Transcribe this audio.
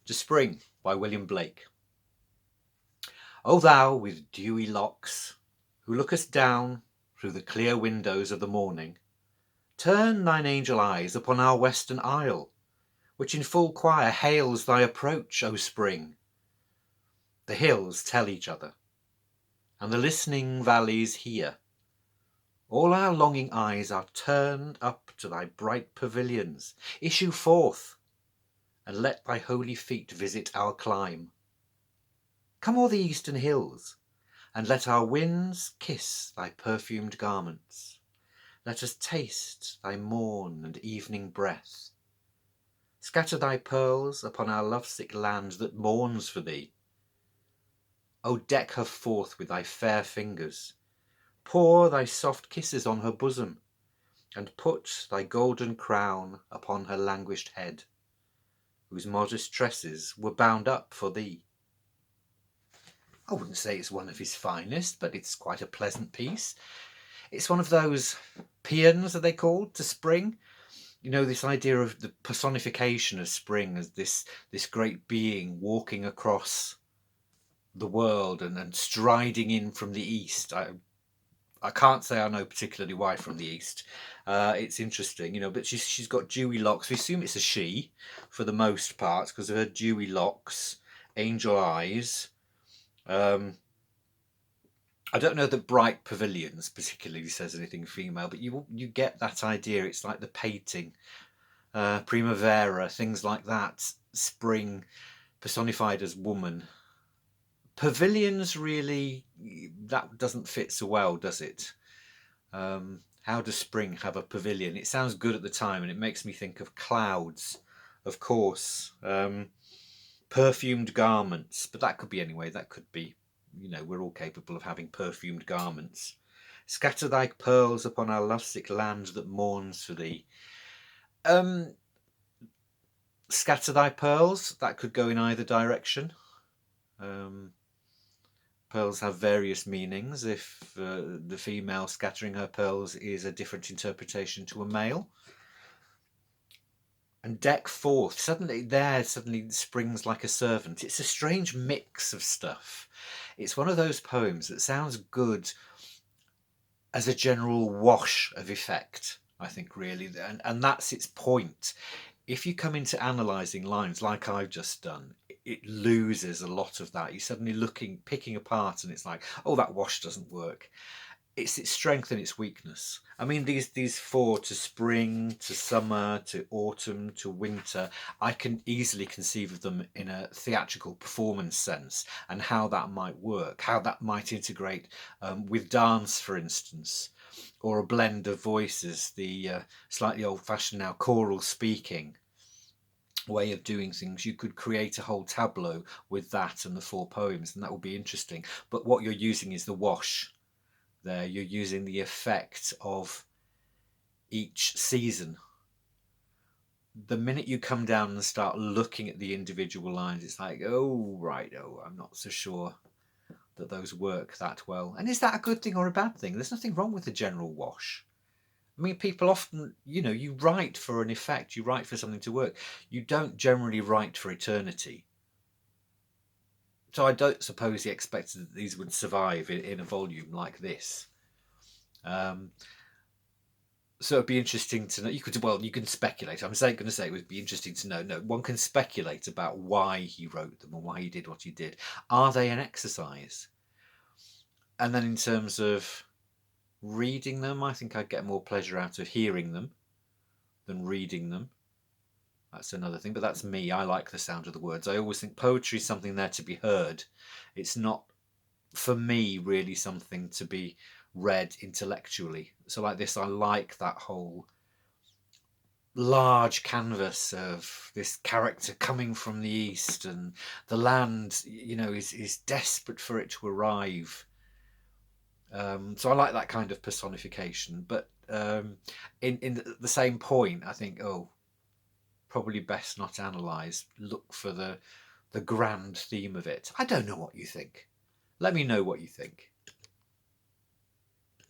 To Spring by William Blake. O thou with dewy locks, who lookest down through the clear windows of the morning, turn thine angel eyes upon our western isle, which in full choir hails thy approach, O Spring. The hills tell each other, and the listening valleys hear. All our longing eyes are turned up to thy bright pavilions. Issue forth, and let thy holy feet visit our clime. Come o'er the eastern hills, and let our winds kiss thy perfumed garments. Let us taste thy morn and evening breath. Scatter thy pearls upon our lovesick land that mourns for thee. O deck her forth with thy fair fingers, pour thy soft kisses on her bosom, and put thy golden crown upon her languished head, whose modest tresses were bound up for thee. I wouldn't say it's one of his finest, but it's quite a pleasant piece. It's one of those paeans, are they called, to spring? You know, this idea of the personification of spring as this great being walking across the world and striding in from the east. I can't say I know particularly why from the east. It's interesting, you know, but she's got dewy locks. We assume it's a she for the most part because of her dewy locks, angel eyes. I don't know that bright pavilions particularly says anything female, but you get that idea. It's like the painting, primavera, things like that. Spring personified as woman. Pavilions, really, that doesn't fit so well, does it? How does spring have a pavilion? It sounds good at the time, and it makes me think of clouds, of course. Perfumed garments, but that could be anyway. That could be, you know, we're all capable of having perfumed garments. Scatter thy pearls upon our lovesick land that mourns for thee. Scatter thy pearls, that could go in either direction. Pearls have various meanings. If the female scattering her pearls is a different interpretation to a male. And deck forth, suddenly springs like a servant. It's a strange mix of stuff. It's one of those poems that sounds good as a general wash of effect, I think, really. And that's its point. If you come into analysing lines like I've just done, it loses a lot of that. You're suddenly picking apart, and it's like, oh, that wash doesn't work. It's its strength and its weakness. I mean, these four, to spring, to summer, to autumn, to winter, I can easily conceive of them in a theatrical performance sense and how that might work, how that might integrate with dance, for instance, or a blend of voices, the slightly old-fashioned now choral speaking way of doing things. You could create a whole tableau with that and the four poems, and that would be interesting. But what you're using is the wash. There, you're using the effect of each season. The minute you come down and start looking at the individual lines, it's like, oh, right, I'm not so sure that those work that well. And is that a good thing or a bad thing? There's nothing wrong with the general wash. I mean, people often, you know, you write for an effect, you write for something to work. You don't generally write for eternity. So I don't suppose he expected that these would survive in a volume like this. So it'd be interesting to know. You can speculate. I'm going to say it would be interesting to know. No, one can speculate about why he wrote them and why he did what he did. Are they an exercise? And then in terms of reading them, I think I'd get more pleasure out of hearing them than reading them. That's another thing, but that's me. I like the sound of the words. I always think poetry is something there to be heard. It's not, for me, really something to be read intellectually. So like this, I like that whole large canvas of this character coming from the east, and the land, you know, is desperate for it to arrive. So I like that kind of personification. But in the same point, I think, probably best not analyse. Look for the grand theme of it. I don't know what you think. Let me know what you think.